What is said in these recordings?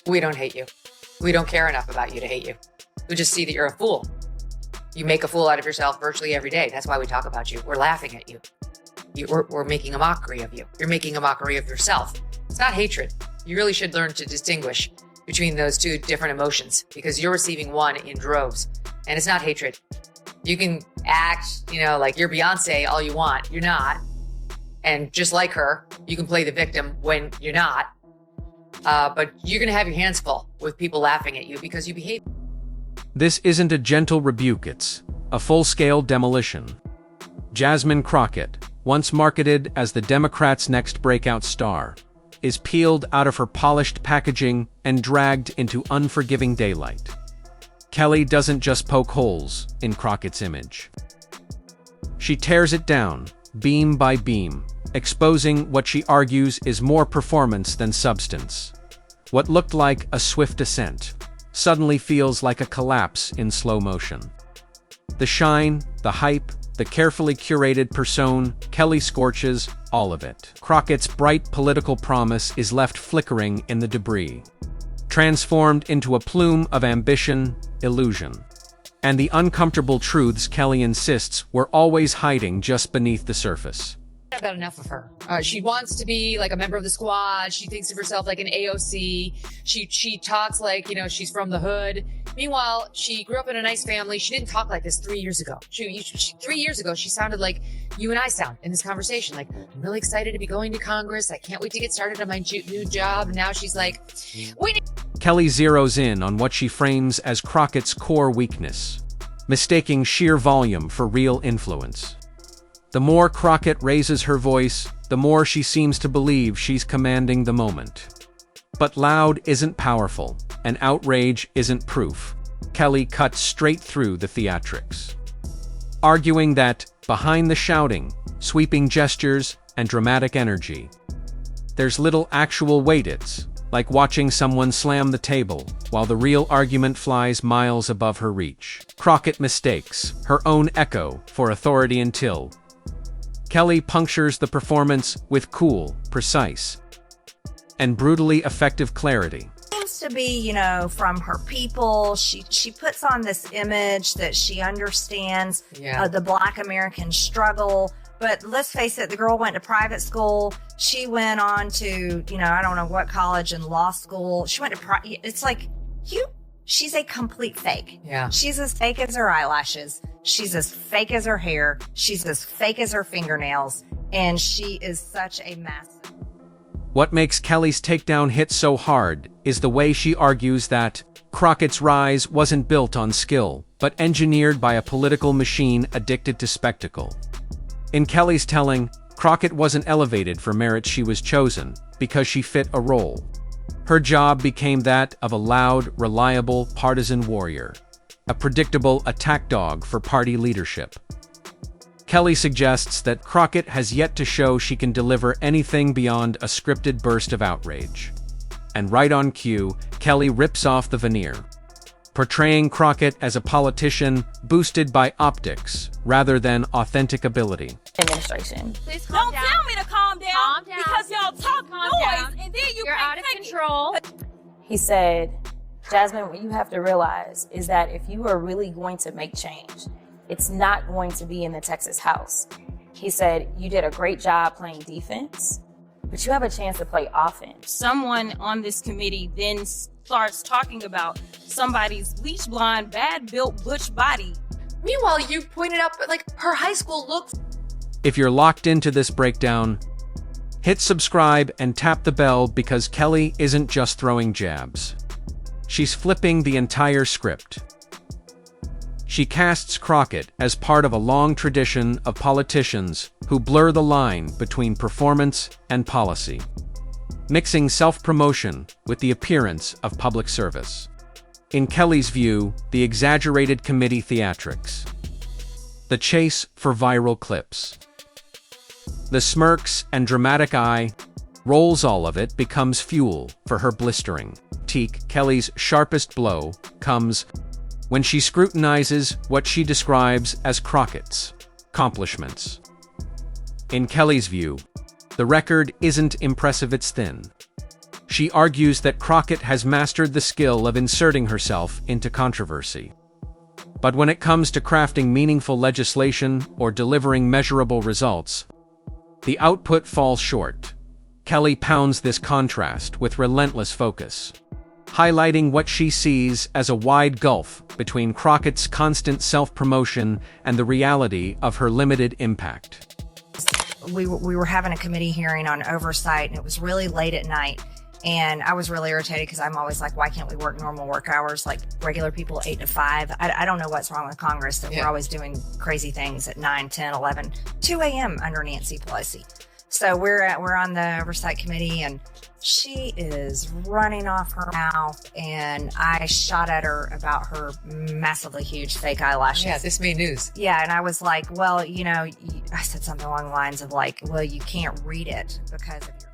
We don't hate you. We don't care enough about you to hate you. We just see that you're a fool. You make a fool out of yourself virtually every day. That's why we talk about you. We're laughing at you. We're making a mockery of you. You're making a mockery of yourself. It's not hatred. You really should learn to distinguish between those two different emotions because you're receiving one in droves. And it's not hatred. You can act, like you're Beyonce all you want. You're not. And just like her, you can play the victim when you're not. But you're going to have your hands full with people laughing at you because you behave. This isn't a gentle rebuke, it's a full-scale demolition. Jasmine Crockett, once marketed as the Democrats' next breakout star, is peeled out of her polished packaging and dragged into unforgiving daylight. Kelly doesn't just poke holes in Crockett's image. She tears it down, beam by beam, exposing what she argues is more performance than substance. What looked like a swift ascent suddenly feels like a collapse in slow motion. The shine, the hype, the carefully curated persona, Kelly scorches all of it. Crockett's bright political promise is left flickering in the debris, transformed into a plume of ambition, illusion, and the uncomfortable truths Kelly insists were always hiding just beneath the surface. I've got enough of her. She wants to be like a member of the squad. She thinks of herself like an AOC. She talks like, she's from the hood. Meanwhile, she grew up in a nice family. She didn't talk like this 3 years ago. 3 years ago, she sounded like you and I sound in this conversation. Like, I'm really excited to be going to Congress. I can't wait to get started on my new job. And now she's like, wait. Kelly zeroes in on what she frames as Crockett's core weakness, mistaking sheer volume for real influence. The more Crockett raises her voice, the more she seems to believe she's commanding the moment. But loud isn't powerful, and outrage isn't proof. Kelly cuts straight through the theatrics, arguing that, behind the shouting, sweeping gestures, and dramatic energy, there's little actual weight. It's like watching someone slam the table, while the real argument flies miles above her reach. Crockett mistakes her own echo for authority until Kelly punctures the performance with cool, precise, and brutally effective clarity. Seems to be, from her people. She puts on this image that she understands the Black American struggle. But let's face it, the girl went to private school. She went on to, I don't know what college and law school. She went to it's like she's a complete fake. Yeah. She's as fake as her eyelashes. She's as fake as her hair. She's as fake as her fingernails. And she is such a mess. What makes Kelly's takedown hit so hard is the way she argues that Crockett's rise wasn't built on skill, but engineered by a political machine addicted to spectacle. In Kelly's telling, Crockett wasn't elevated for merit. She was chosen because she fit a role. Her job became that of a loud, reliable, partisan warrior, a predictable attack dog for party leadership. Kelly suggests that Crockett has yet to show she can deliver anything beyond a scripted burst of outrage. And right on cue, Kelly rips off the veneer, portraying Crockett as a politician boosted by optics rather than authentic ability. Administration. Please calm down. Don't tell me to calm down, Calm down. because y'all talk Calm noise down. and then You're out of control. He said, Jasmine, what you have to realize is that if you are really going to make change, it's not going to be in the Texas House. He said, you did a great job playing defense, but you have a chance to play offense. Someone on this committee then starts talking about somebody's bleach blonde, bad-built butch body. Meanwhile, you pointed out, like, her high school looks. If you're locked into this breakdown, hit subscribe and tap the bell because Kelly isn't just throwing jabs. She's flipping the entire script. She casts Crockett as part of a long tradition of politicians who blur the line between performance and policy, mixing self-promotion with the appearance of public service. In Kelly's view, the exaggerated committee theatrics, the chase for viral clips, the smirks and dramatic eye rolls, all of it becomes fuel for her blistering critique. Kelly's sharpest blow comes when she scrutinizes what she describes as Crockett's accomplishments. In Kelly's view, the record isn't impressive, it's thin, She argues that Crockett has mastered the skill of inserting herself into controversy. But when it comes to crafting meaningful legislation or delivering measurable results, the output falls short. Kelly pounds this contrast with relentless focus, highlighting what she sees as a wide gulf between Crockett's constant self-promotion and the reality of her limited impact. We were having a committee hearing on oversight, and it was really late at night. And I was really irritated because I'm always like, why can't we work normal work hours like regular people, 8 to 5? I don't know what's wrong with Congress that we're always doing crazy things at 9, 10, 11, 2 a.m. under Nancy Pelosi. So we're on the oversight committee, and she is running off her mouth, and I shot at her about her massively huge fake eyelashes. Yeah, this made news. Yeah, and I was like, well, I said something along the lines of like, well, you can't read it because of your...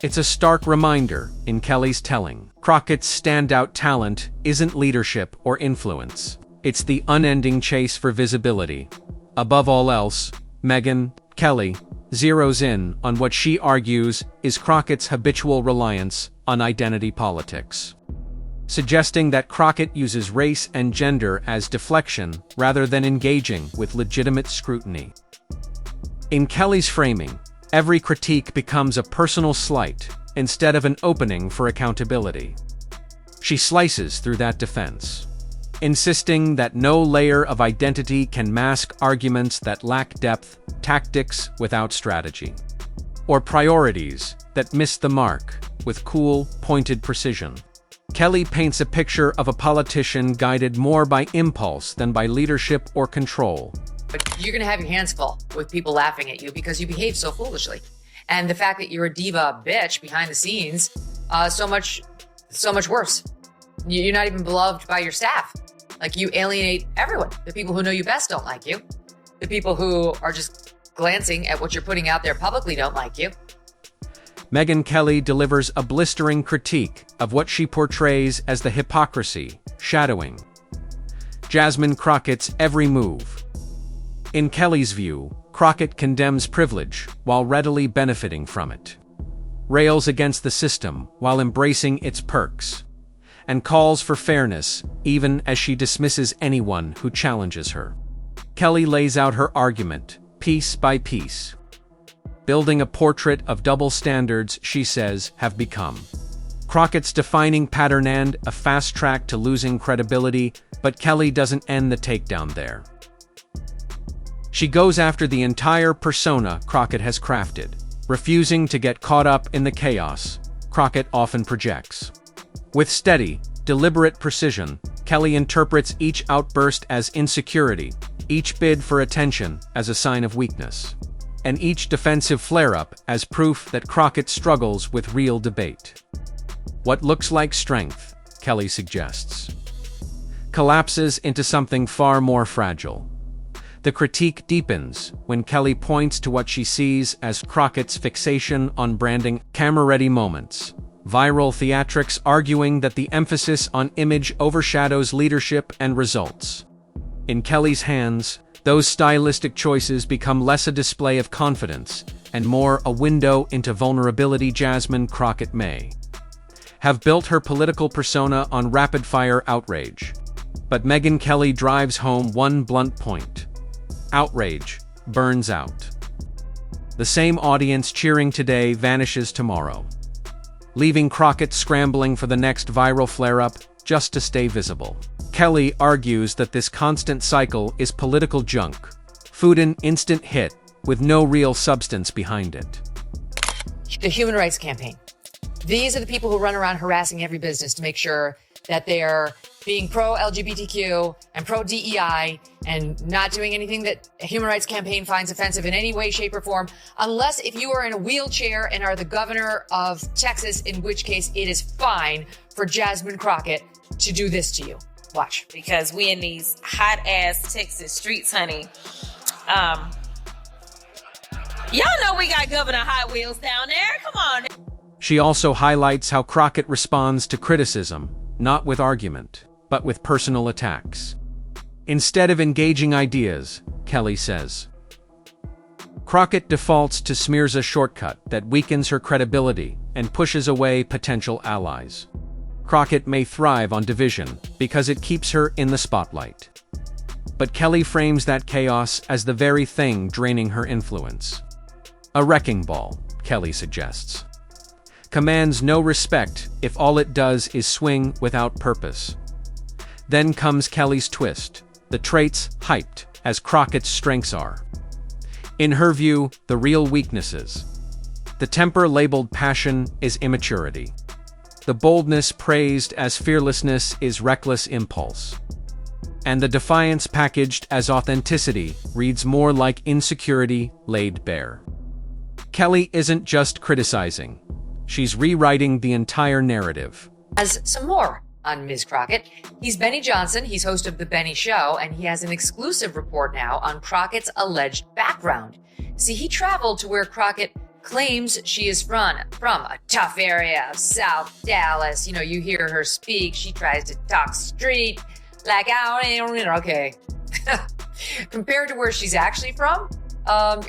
It's a stark reminder, in Kelly's telling, Crockett's standout talent isn't leadership or influence. It's the unending chase for visibility. Above all else, Megyn Kelly zeroes in on what she argues is Crockett's habitual reliance on identity politics, suggesting that Crockett uses race and gender as deflection rather than engaging with legitimate scrutiny. In Kelly's framing, every critique becomes a personal slight instead of an opening for accountability. She slices through that defense, insisting that no layer of identity can mask arguments that lack depth, tactics without strategy, or priorities that miss the mark with cool, pointed precision. Kelly paints a picture of a politician guided more by impulse than by leadership or control. But you're going to have your hands full with people laughing at you because you behave so foolishly. And the fact that you're a diva bitch behind the scenes, so much worse. You're not even beloved by your staff. Like, you alienate everyone. The people who know you best don't like you. The people who are just glancing at what you're putting out there publicly don't like you. Megyn Kelly delivers a blistering critique of what she portrays as the hypocrisy, shadowing Jasmine Crockett's every move. In Kelly's view, Crockett condemns privilege while readily benefiting from it, rails against the system while embracing its perks, and calls for fairness even as she dismisses anyone who challenges her. Kelly lays out her argument, piece by piece, building a portrait of double standards she says have become Crockett's defining pattern and a fast track to losing credibility, but Kelly doesn't end the takedown there. She goes after the entire persona Crockett has crafted, refusing to get caught up in the chaos Crockett often projects. With steady, deliberate precision, Kelly interprets each outburst as insecurity, each bid for attention as a sign of weakness, and each defensive flare-up as proof that Crockett struggles with real debate. What looks like strength, Kelly suggests, collapses into something far more fragile. The critique deepens when Kelly points to what she sees as Crockett's fixation on branding camera-ready moments, viral theatrics arguing that the emphasis on image overshadows leadership and results. In Kelly's hands, those stylistic choices become less a display of confidence and more a window into vulnerability. Jasmine Crockett may have built her political persona on rapid-fire outrage, but Megyn Kelly drives home one blunt point. Outrage burns out. The same audience cheering today vanishes tomorrow, leaving Crockett scrambling for the next viral flare-up just to stay visible. Kelly argues that this constant cycle is political junk, food an instant hit with no real substance behind it. The Human Rights Campaign. These are the people who run around harassing every business to make sure that they're being pro-LGBTQ and pro-DEI and not doing anything that a Human Rights Campaign finds offensive in any way, shape, or form, unless if you are in a wheelchair and are the governor of Texas, in which case it is fine for Jasmine Crockett to do this to you. Watch. Because we in these hot-ass Texas streets, honey. Y'all know we got Governor Hot Wheels down there. Come on. She also highlights how Crockett responds to criticism, not with argument, but with personal attacks. Instead of engaging ideas, Kelly says, Crockett defaults to smears a shortcut that weakens her credibility and pushes away potential allies. Crockett may thrive on division because it keeps her in the spotlight. But Kelly frames that chaos as the very thing draining her influence. A wrecking ball, Kelly suggests. Commands no respect if all it does is swing without purpose. Then comes Kelly's twist, the traits hyped as Crockett's strengths are. In her view, the real weaknesses. The temper labeled passion is immaturity. The boldness praised as fearlessness is reckless impulse. And the defiance packaged as authenticity reads more like insecurity laid bare. Kelly isn't just criticizing. She's rewriting the entire narrative. Has some more on Ms. Crockett. He's Benny Johnson. He's host of The Benny Show, and he has an exclusive report now on Crockett's alleged background. See, he traveled to where Crockett claims she is from a tough area of South Dallas. You know, you hear her speak. She tries to talk street, like, okay. Compared to where she's actually from,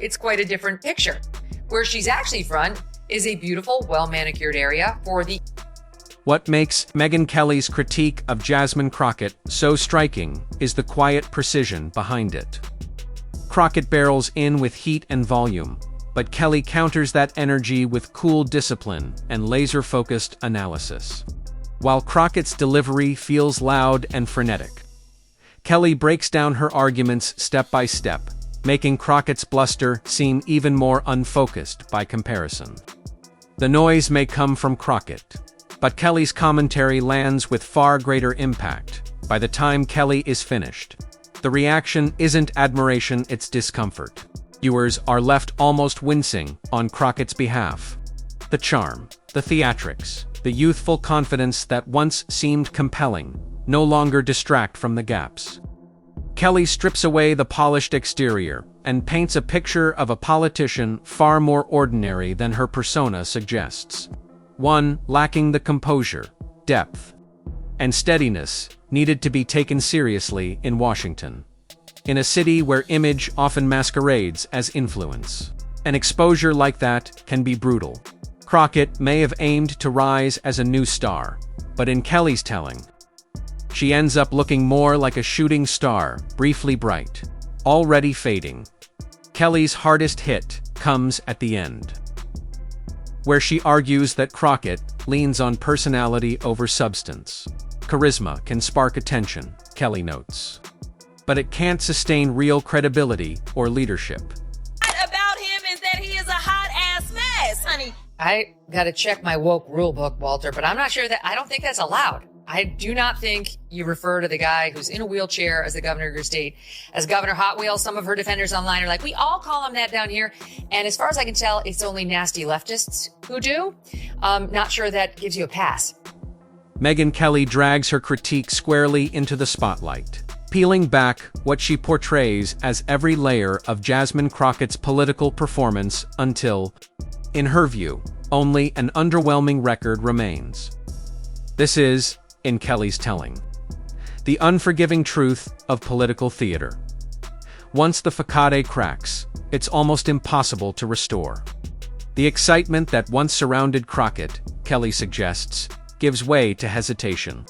it's quite a different picture. Where she's actually from is a beautiful, well-manicured area for the... What makes Megyn Kelly's critique of Jasmine Crockett so striking is the quiet precision behind it. Crockett barrels in with heat and volume, but Kelly counters that energy with cool discipline and laser-focused analysis. While Crockett's delivery feels loud and frenetic, Kelly breaks down her arguments step by step, making Crockett's bluster seem even more unfocused by comparison. The noise may come from Crockett, but Kelly's commentary lands with far greater impact. By the time Kelly is finished, the reaction isn't admiration, it's discomfort. Viewers are left almost wincing on Crockett's behalf. The charm, the theatrics, the youthful confidence that once seemed compelling, no longer distract from the gaps. Kelly strips away the polished exterior and paints a picture of a politician far more ordinary than her persona suggests. One lacking the composure, depth, and steadiness needed to be taken seriously in Washington. In a city where image often masquerades as influence. An exposure like that can be brutal. Crockett may have aimed to rise as a new star, but in Kelly's telling, she ends up looking more like a shooting star, briefly bright, already fading. Kelly's hardest hit comes at the end, where she argues that Crockett leans on personality over substance. Charisma can spark attention, Kelly notes, but it can't sustain real credibility or leadership. What about him is that he is a hot-ass mess, honey. I gotta check my woke rule book, Walter, but I'm not sure I don't think that's allowed. I do not think you refer to the guy who's in a wheelchair as the governor of your state as Governor Hot Wheels. Some of her defenders online are like, we all call him that down here. And as far as I can tell, it's only nasty leftists who do. Not sure that gives you a pass. Megyn Kelly drags her critique squarely into the spotlight, peeling back what she portrays as every layer of Jasmine Crockett's political performance until, in her view, only an underwhelming record remains. This is, in Kelly's telling, the unforgiving truth of political theater. Once the facade cracks, it's almost impossible to restore. The excitement that once surrounded Crockett, Kelly suggests, gives way to hesitation.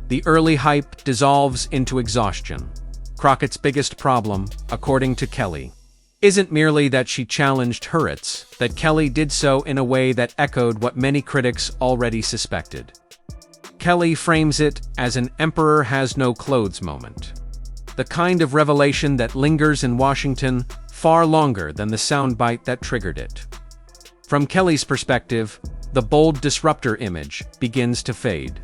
The early hype dissolves into exhaustion. Crockett's biggest problem, according to Kelly, isn't merely that she challenged Hurwitz, that Kelly did so in a way that echoed what many critics already suspected. Kelly frames it as an emperor has no clothes moment. The kind of revelation that lingers in Washington far longer than the soundbite that triggered it. From Kelly's perspective, the bold disruptor image begins to fade.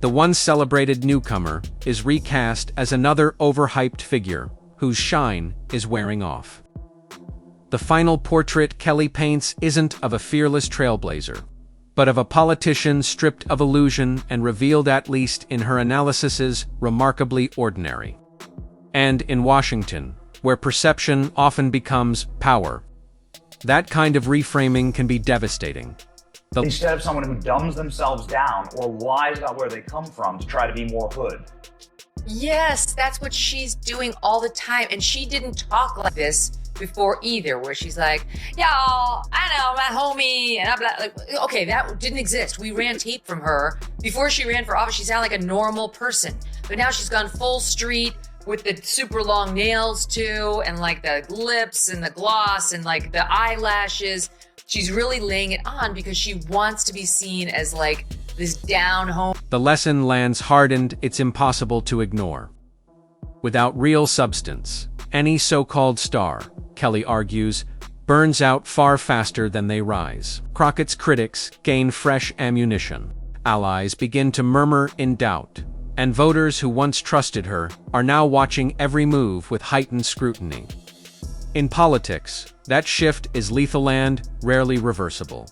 The once celebrated newcomer is recast as another overhyped figure whose shine is wearing off. The final portrait Kelly paints isn't of a fearless trailblazer, but of a politician stripped of illusion and revealed, at least in her analyses, remarkably ordinary. And in Washington, where perception often becomes power, that kind of reframing can be devastating. Instead of someone who dumbs themselves down or lies about where they come from to try to be more hood. Yes, that's what she's doing all the time. And she didn't talk like this before either, where she's like, y'all, I know, my homie, and I'm like, okay, that didn't exist. We ran tape from her. Before she ran for office, she sounded like a normal person. But now she's gone full street with the super long nails too, and like the lips and the gloss and like the eyelashes. She's really laying it on because she wants to be seen as like this down home. The lesson lands hardened, it's impossible to ignore. Without real substance, any so-called star, Kelly argues, burns out far faster than they rise. Crockett's critics gain fresh ammunition. Allies begin to murmur in doubt, and voters who once trusted her are now watching every move with heightened scrutiny. In politics, that shift is lethal and rarely reversible.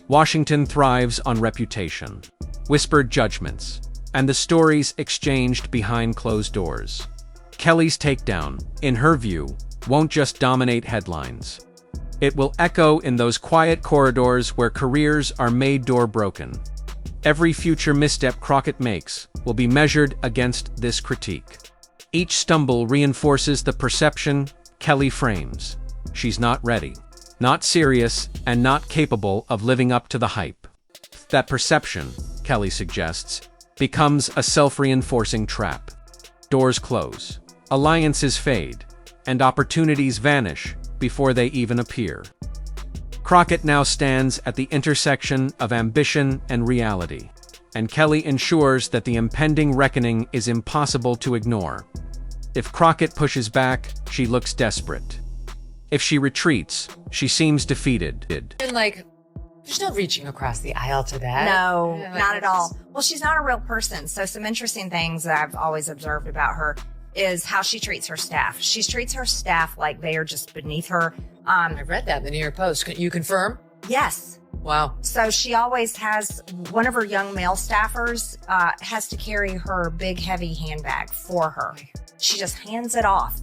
Washington thrives on reputation, whispered judgments, and the stories exchanged behind closed doors. Kelly's takedown, in her view, won't just dominate headlines. It will echo in those quiet corridors where careers are made or broken. Every future misstep Crockett makes will be measured against this critique. Each stumble reinforces the perception Kelly frames. She's not ready, not serious, and not capable of living up to the hype. That perception, Kelly suggests, becomes a self-reinforcing trap. Doors close, alliances fade, and opportunities vanish before they even appear. Crockett now stands at the intersection of ambition and reality, and Kelly ensures that the impending reckoning is impossible to ignore. If Crockett pushes back, she looks desperate. If she retreats, she seems defeated. And like, there's no reaching across the aisle to that. No, Yeah, like, not at that's all. just- Well, she's not a real person. So some interesting things that I've always observed about her is how she treats her staff. She treats her staff like they are just beneath her. I read that in the New York Post. Can you confirm? Yes. Wow. So she always has one of her young male staffers has to carry her big, heavy handbag for her. She just hands it off.